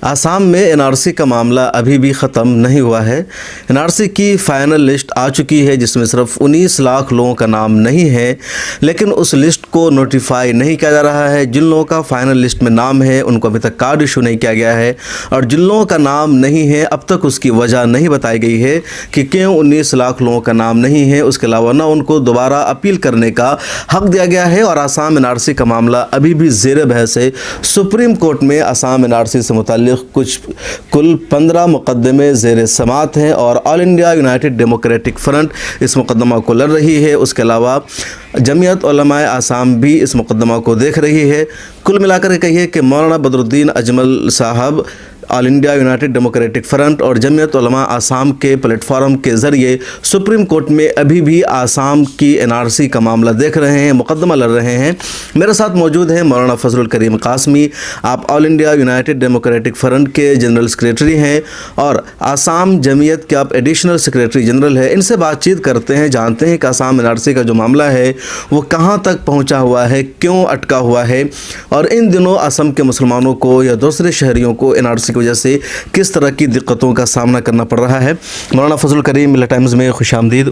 आसाम में एनआरसी का मामला अभी भी ख़त्म नहीं हुआ है। एनआरसी की फ़ाइनल लिस्ट आ चुकी है जिसमें सिर्फ 19 लाख लोगों का नाम नहीं है, लेकिन उस लिस्ट को नोटिफाई नहीं किया जा रहा है। जिन लोगों का फ़ाइनल लिस्ट में नाम है उनको अभी तक कार्ड इशू नहीं किया गया है, और जिन लोगों का नाम नहीं है अब तक उसकी वजह नहीं बताई गई है कि क्यों 19 लाख लोगों का नाम नहीं है। उसके अलावा ना उनको दोबारा अपील करने का हक दिया गया है, और आसाम एनआरसी का मामला अभी भी ज़ेर बहस है। सुप्रीम कोर्ट में आसाम एनआरसी से मुताल्लिक़ कुल 15 मुकदमे ज़ेर समात हैं, और all India United democratic front इस मुकदमा को लड़ रही है। उसके अलावा जमीयत उलमाए आसाम भी इस मुकदमा को देख रही है। कुल मिलाकर के कहिए कि मौलाना बदरुद्दीन अजमल साहब all India United democratic front और जमीयत उलमा आसाम के प्लेटफॉर्म के ज़रिए सुप्रीम कोर्ट में अभी भी आसाम की एनआरसी का मामला देख रहे हैं, मुकदमा लड़ रहे हैं। मेरे साथ मौजूद हैं मौलाना फजलुल करीम कासमी। आप all India United democratic front के जनरल सेक्रेटरी हैं और आसाम जमीयत के आप एडिशनल सेक्रेटरी जनरल हैं। इनसे बातचीत करते हैं, जानते हैं कि आसाम एनआरसी का जो मामला है वो कहाँ तक पहुँचा हुआ है, क्यों अटका हुआ है, और इन दिनों असम के मुसलमानों को या दूसरे शहरियों को एनआरसी वजह से किस तरह की दिक्कतों का सामना करना पड़ रहा है। मौलाना फजलुल करीम, मिल्लत टाइम्स में खुशामदीद।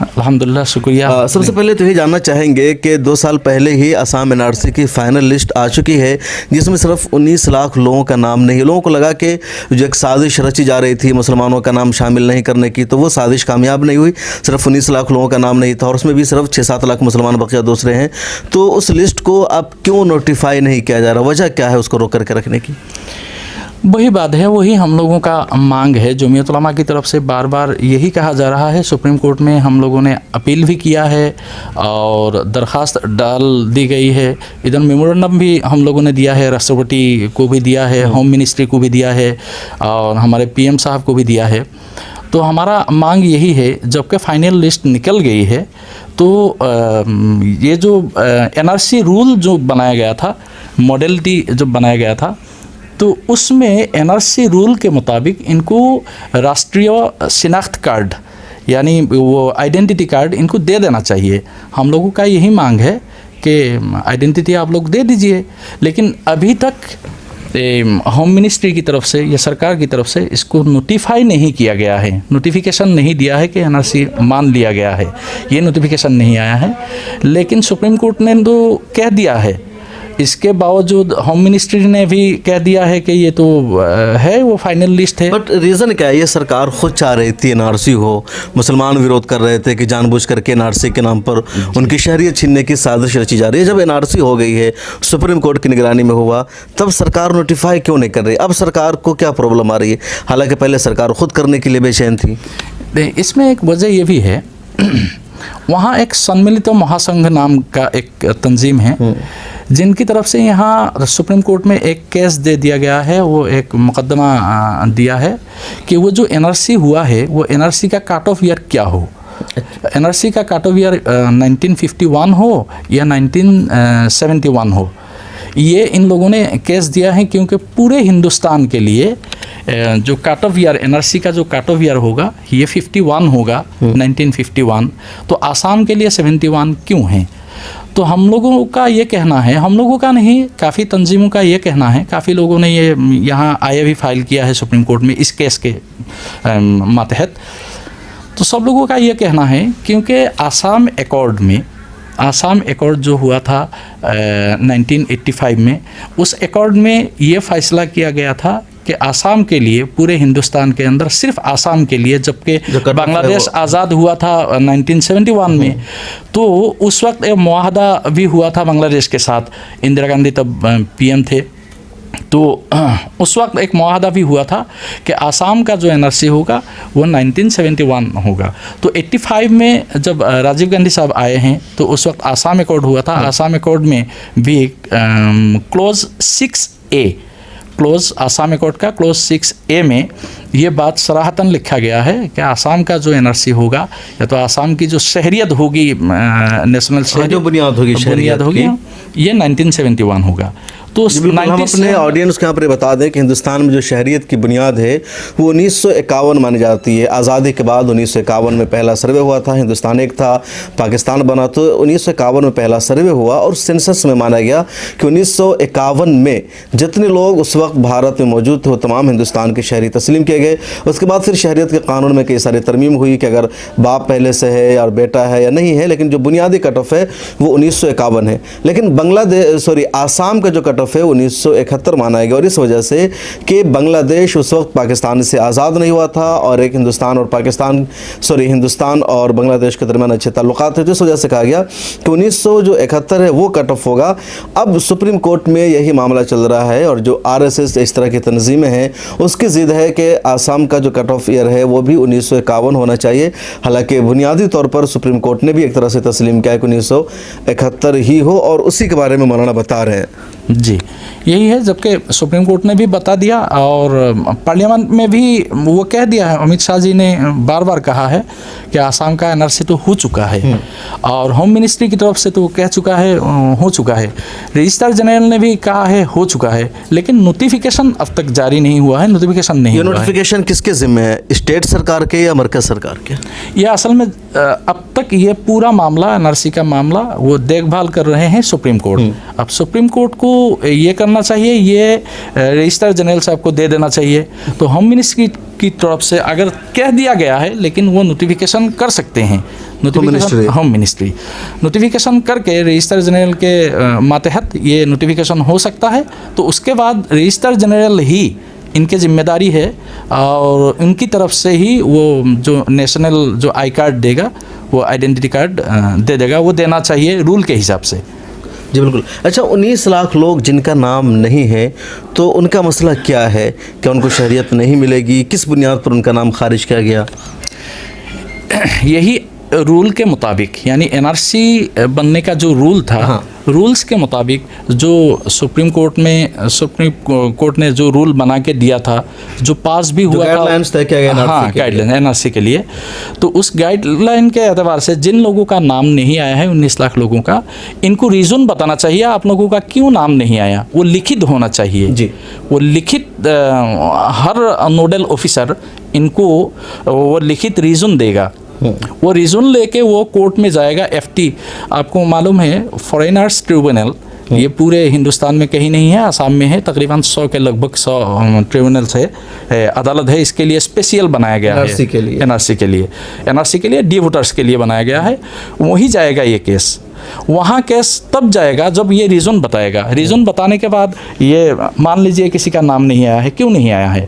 अल्हम्दुलिल्लाह, शुक्रिया। सबसे पहले तो ये जानना चाहेंगे कि 2 साल पहले ही आसाम एनआरसी की फ़ाइनल लिस्ट आ चुकी है जिसमें सिर्फ 19 लाख लोगों का नाम नहीं है। लोगों को लगा कि जो एक साजिश रची जा रही थी मुसलमानों का नाम शामिल नहीं करने की, तो वो साजिश कामयाब नहीं हुई। सिर्फ 19 लाख लोगों का नाम नहीं था और उसमें भी सिर्फ 6-7 लाख मुसलमान बकिया दूसरे हैं। तो उस लिस्ट को अब क्यों नोटिफाई नहीं किया जा रहा, वजह क्या है उसको रोक करके रखने की? वही बात है, वही हम लोगों का मांग है। जमीयत उलमा की तरफ से बार बार यही कहा जा रहा है। सुप्रीम कोर्ट में हम लोगों ने अपील भी किया है और दरख्वास्त डाल दी गई है। इधर मेमोरेंडम भी हम लोगों ने दिया है, राष्ट्रपति को भी दिया है, होम मिनिस्ट्री को भी दिया है और हमारे पीएम साहब को भी दिया है। तो हमारा मांग यही है, जबकि फ़ाइनल लिस्ट निकल गई है तो ये जो एनआरसी रूल जो बनाया गया था, मॉडलिटी जो बनाया गया था, तो उसमें एनआरसी रूल के मुताबिक इनको राष्ट्रीय शिनाख्त कार्ड यानी वो आइडेंटिटी कार्ड इनको दे देना चाहिए। हम लोगों का यही मांग है कि आइडेंटिटी आप लोग दे दीजिए, लेकिन अभी तक होम मिनिस्ट्री की तरफ से या सरकार की तरफ से इसको नोटिफाई नहीं किया गया है, नोटिफिकेशन नहीं दिया है कि एनआरसी मान लिया गया है। ये नोटिफिकेशन नहीं आया है, लेकिन सुप्रीम कोर्ट ने तो कह दिया है। इसके बावजूद होम मिनिस्ट्री ने भी कह दिया है कि ये तो है, वो फाइनल लिस्ट है। बट रीज़न क्या है? ये सरकार खुद चाह रही थी एनआरसी हो, मुसलमान विरोध कर रहे थे कि जानबूझ करके एनआरसी के नाम पर उनकी शहरियत छीनने की साजिश रची जा रही है। जब एनआरसी हो गई है, सुप्रीम कोर्ट की निगरानी में हुआ, तब सरकार नोटिफाई क्यों नहीं कर रही? अब सरकार को क्या प्रॉब्लम आ रही है, हालांकि पहले सरकार खुद करने के लिए बेचैन थी? इसमें एक वजह ये भी है, वहाँ एक सम्मिलित महासंघ नाम का एक तंजीम है जिनकी तरफ से यहाँ सुप्रीम कोर्ट में एक केस दे दिया गया है। वो एक मुकदमा दिया है कि वो जो एनआरसी हुआ है वो एनआरसी का कट ऑफ ईयर क्या हो। एनआरसी का कट ऑफ ईयर 1951 हो या 1971 हो। ये इन लोगों ने केस दिया है क्योंकि पूरे हिंदुस्तान के लिए जो कट ऑफ ईयर एनआरसी का जो कट ऑफ ईयर होगा ये 51 होगा, 1951। तो आसाम के लिए 71 क्यों है? तो हम लोगों का ये कहना है, हम लोगों का नहीं, काफ़ी तंजीमों का ये कहना है, काफ़ी लोगों ने ये यहाँ आया भी फाइल किया है सुप्रीम कोर्ट में इस केस के मातहत। तो सब लोगों का ये कहना है क्योंकि आसाम एकॉर्ड जो हुआ था 1985 में, उस एकॉर्ड में ये फ़ैसला किया गया था कि आसाम के लिए, पूरे हिंदुस्तान के अंदर सिर्फ आसाम के लिए, जबकि बांग्लादेश आज़ाद हुआ था 1971 में, तो उस वक्त एक मुआहदा भी हुआ था बांग्लादेश के साथ। इंदिरा गांधी तब पीएम थे, तो उस वक्त एक मुआहदा भी हुआ था कि आसाम का जो एनआरसी होगा वो 1971 होगा। तो 85 में जब राजीव गांधी साहब आए हैं तो उस वक्त आसाम एकॉर्ड हुआ था। आसाम एकॉर्ड में भी क्लोज 6A, आसाम एकॉर्ड का क्लोज 6A में ये बात सराहतन लिखा गया है कि आसाम का जो एनआरसी होगा या तो आसाम की जो शहरियत होगी, नेशनल शहरियत, जो बुनियाद होगी ये 1971 होगा। तो जी बिल्कुल, हम 90 से अपने ऑडियंस को यहाँ पर बता दें कि हिंदुस्तान में जो शहरियत की बुनियाद है वो 1951 मानी जाती है। आज़ादी के बाद 1951 में पहला सर्वे हुआ था, हिंदुस्तान एक था, पाकिस्तान बना, तो 1951 में पहला सर्वे हुआ और सेंसस में माना गया कि 1951 में जितने लोग उस वक्त भारत में मौजूद थे वो तमाम हिंदुस्तान के शहरी तस्लीम किए गए। उसके बाद फिर शहरियत के कानून में कई सारी तरमीम हुई कि अगर बाप पहले से है और बेटा है या नहीं है, लेकिन जो बुनियादी कट ऑफ है वो 1951 है। लेकिन आसाम का जो कट ऑफ है 1971 माना गया, और इस वजह से कि बांग्लादेश उस वक्त पाकिस्तान से आज़ाद नहीं हुआ था और एक हिंदुस्तान और बांग्लादेश के दरमियान अच्छे ताल्लुकात थे, तो इस वजह से कहा गया कि 1971 है वो कट ऑफ होगा। अब सुप्रीम कोर्ट में यही मामला चल रहा है और जो RSS इस तरह की तंजीमें हैं उसकी ज़िद है कि आसाम का जो कट ऑफ ईयर है वो भी 1951 होना चाहिए। हालांकि बुनियादी तौर पर सुप्रीम कोर्ट ने भी एक तरह से तस्लीम किया कि 1971 ही हो, और उसी के बारे में मौलाना बता रहे हैं। जी यही है, जबकि सुप्रीम कोर्ट ने भी बता दिया और पार्लियामेंट में भी वो कह दिया है। अमित शाह जी ने बार बार कहा है कि आसाम का NRC तो हो चुका है और होम मिनिस्ट्री की तरफ से तो कह चुका है, हो चुका है। रजिस्ट्रार जनरल ने भी कहा है हो चुका है, लेकिन नोटिफिकेशन अब तक जारी नहीं हुआ है। नोटिफिकेशन नहीं हुआ है। नोटिफिकेशन किसके जिम्मे है, स्टेट सरकार के या मरकज सरकार के? ये असल में अब तक ये पूरा मामला NRC का मामला वो देखभाल कर रहे हैं सुप्रीम कोर्ट। अब सुप्रीम कोर्ट को ये करना चाहिए, ये रजिस्ट्रार जनरल साहब को दे देना चाहिए। तो होम मिनिस्ट्री की तरफ से अगर कह दिया गया है, लेकिन वो नोटिफिकेशन कर सकते हैं। होम मिनिस्ट्री नोटिफिकेशन करके रजिस्ट्रार जनरल के मातहत ये नोटिफिकेशन हो सकता है। तो उसके बाद रजिस्ट्रार जनरल ही इनके जिम्मेदारी है और उनकी तरफ से ही वो जो नेशनल जो आई कार्ड देगा, वो आइडेंटिटी कार्ड दे देगा, वो देना चाहिए रूल के हिसाब से। जी बिल्कुल। अच्छा, 19 लाख लोग जिनका नाम नहीं है तो उनका मसला क्या है? क्या उनको शहरियत नहीं मिलेगी? किस बुनियाद पर उनका नाम खारिज किया गया? यही रूल के मुताबिक, यानी NRC बनने का जो रूल था, रूल्स के मुताबिक जो सुप्रीम कोर्ट ने जो रूल बना के दिया था, जो पास भी हुआ था, गाइडलाइंस तय किया गया गाइडलाइन NRC के लिए। तो उस गाइडलाइन के एतबार से जिन लोगों का नाम नहीं आया है, 19 लाख लोगों का, इनको रीज़न बताना चाहिए आप लोगों का क्यों नाम नहीं आया। वो लिखित होना चाहिए जी। वो लिखित हर नोडल ऑफिसर इनको वो लिखित रीज़न देगा। वो रीज़न लेके वो कोर्ट में जाएगा। FT आपको मालूम है, फॉरेनर्स ट्रिब्यूनल ये पूरे हिंदुस्तान में कहीं नहीं है, आसाम में है। तकरीबन 100 के लगभग 100 ट्रिब्यूनल्स है, अदालत है। इसके लिए स्पेशल बनाया गया है NRC के लिए डी वोटर्स के लिए बनाया गया है। वहीं जाएगा ये केस। वहाँ केस तब जाएगा जब ये रीज़न बताएगा। रीज़न बताने के बाद ये मान लीजिए किसी का नाम नहीं आया है, क्यों नहीं आया है?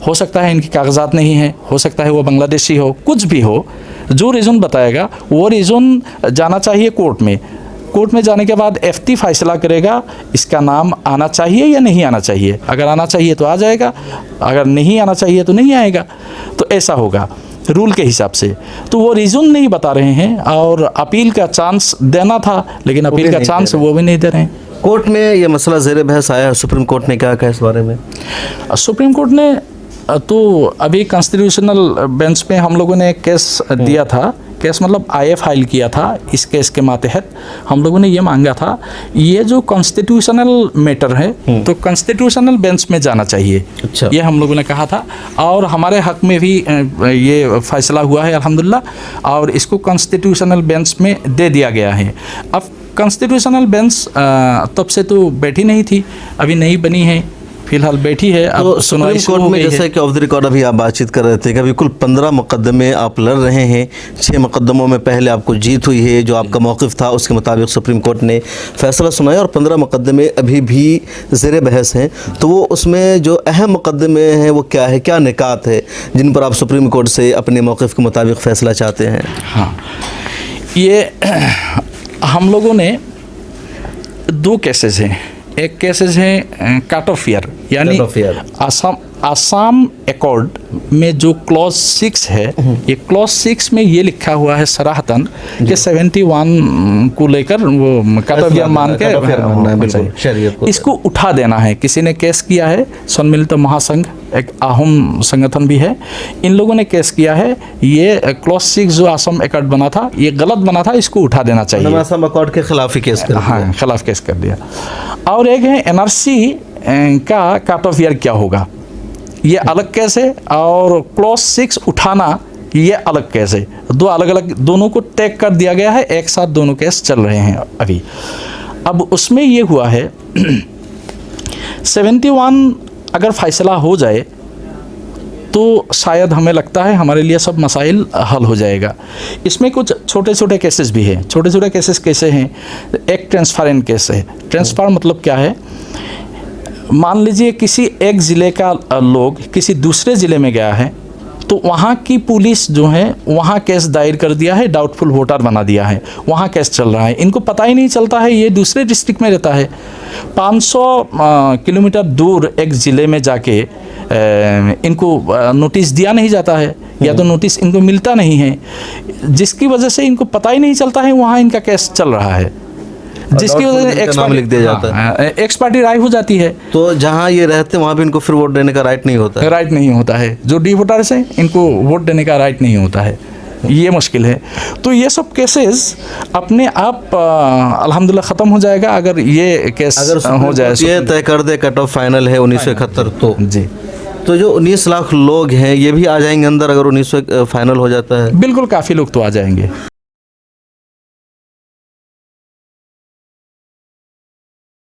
हो सकता है इनके कागजात नहीं है, हो सकता है वो बांग्लादेशी हो, कुछ भी हो। जो रीज़न बताएगा वो रीज़न जाना चाहिए कोर्ट में। कोर्ट में जाने के बाद FT फैसला करेगा इसका नाम आना चाहिए या नहीं आना चाहिए। अगर आना चाहिए तो आ जाएगा, अगर नहीं आना चाहिए तो नहीं आएगा। तो ऐसा होगा रूल के हिसाब से। तो वो रीज़न नहीं बता रहे हैं और अपील का चांस देना था, लेकिन अपील का चांस वो भी नहीं दे रहे हैं। कोर्ट में ये मसला ज़ेर बहस आया, सुप्रीम कोर्ट ने क्या कहा इस बारे में? सुप्रीम कोर्ट ने तो अभी कॉन्स्टिट्यूशनल बेंच पे हम लोगों ने एक केस दिया था। केस मतलब IA फाइल किया था। इस केस के मातहत हम लोगों ने ये मांगा था, ये जो कॉन्स्टिट्यूशनल मैटर है तो कॉन्स्टिट्यूशनल बेंच में जाना चाहिए। अच्छा। ये हम लोगों ने कहा था और हमारे हक में भी ये फैसला हुआ है अल्हम्दुलिल्लाह, और इसको कॉन्स्टिट्यूशनल बेंच में दे दिया गया है। अब कॉन्स्टिट्यूशनल बेंच तब से तो बैठी नहीं थी, अभी नई बनी है, फिलहाल बैठी है। अब तो सुप्रीम कोर्ट में जैसे कि ऑफ द रिकॉर्ड अभी आप बातचीत कर रहे थे कि अभी कुल 15 मुकदमे आप लड़ रहे हैं। 6 मुकदमों में पहले आपको जीत हुई है, जो आपका मौक़िफ़ था उसके मुताबिक सुप्रीम कोर्ट ने फैसला सुनाया, और 15 मुकदमे अभी भी ज़ेर बहस हैं। तो वो उसमें जो अहम मुकदमे हैं वो क्या है, क्या निकात है जिन पर आप सुप्रीम कोर्ट से अपने मौक़िफ़ के मुताबिक फ़ैसला चाहते हैं? हाँ, ये हम लोगों ने 2 केसेस हैं। एक केसेस है कट ऑफ ईयर, यानी Cut off year। Assam accord में जो क्लॉज 6 है, ये क्लॉज 6 में ये लिखा हुआ है सराहतन कि 71 को लेकर वो कट ऑफ ईयर मान के cut off year मानना है, होना बिल्कुल, चाहिए। शरीयत को। इसको उठा देना है। किसी ने केस किया है, सम्मिलित महासंघ एक आहोम संगठन भी है, इन लोगों ने केस किया है, ये क्लॉज 6 जो आसाम अकॉर्ड बना था ये गलत बना था, इसको उठा देना चाहिए। असम अकॉर्ड के खिलाफ ही केस कर दिया। हाँ, खिलाफ केस कर दिया। और एक है एनआरसी का कट ऑफ ईयर क्या होगा, ये अलग केस है, और क्लॉज 6 उठाना ये अलग केस है। दो अलग अलग, दोनों को टैग कर दिया गया है, एक साथ दोनों केस चल रहे हैं अभी। अब उसमें ये हुआ है 71 अगर फैसला हो जाए तो शायद हमें लगता है हमारे लिए सब मसाइल हल हो जाएगा। इसमें कुछ छोटे छोटे केसेस भी हैं। छोटे छोटे केसेस कैसे हैं? एक ट्रांसफरेंट केस है। ट्रांसफर मतलब क्या है? मान लीजिए किसी एक ज़िले का लोग किसी दूसरे ज़िले में गया है, तो वहाँ की पुलिस जो है वहाँ केस दायर कर दिया है, डाउटफुल वोटर बना दिया है, वहाँ केस चल रहा है। इनको पता ही नहीं चलता है ये दूसरे डिस्ट्रिक्ट में रहता है। 500 किलोमीटर दूर एक ज़िले में जाके इनको नोटिस दिया नहीं जाता है, या तो नोटिस इनको मिलता नहीं है, जिसकी वजह से इनको पता ही नहीं चलता है वहाँ इनका केस चल रहा है, जिसकी वजह से नाम लिख दिया जाता है, एक्स पार्टी राय हो जाती है। तो जहाँ ये रहते हैं वहाँ भी इनको फिर वोट देने का राइट नहीं होता है। राइट नहीं होता है। जो डी वोटर्स हैं इनको वोट देने का राइट नहीं होता है, ये मुश्किल है। तो ये सब केसेस अपने आप अल्हम्दुलिल्लाह ख़त्म हो जाएगा अगर ये केस हो जाए। ये तय कर दे कट ऑफ फाइनल है 1971 तो जी, तो जो 19 लाख लोग हैं ये भी आ जाएंगे अंदर अगर 1900 फाइनल हो जाता है। बिल्कुल काफ़ी लोग तो आ जाएंगे।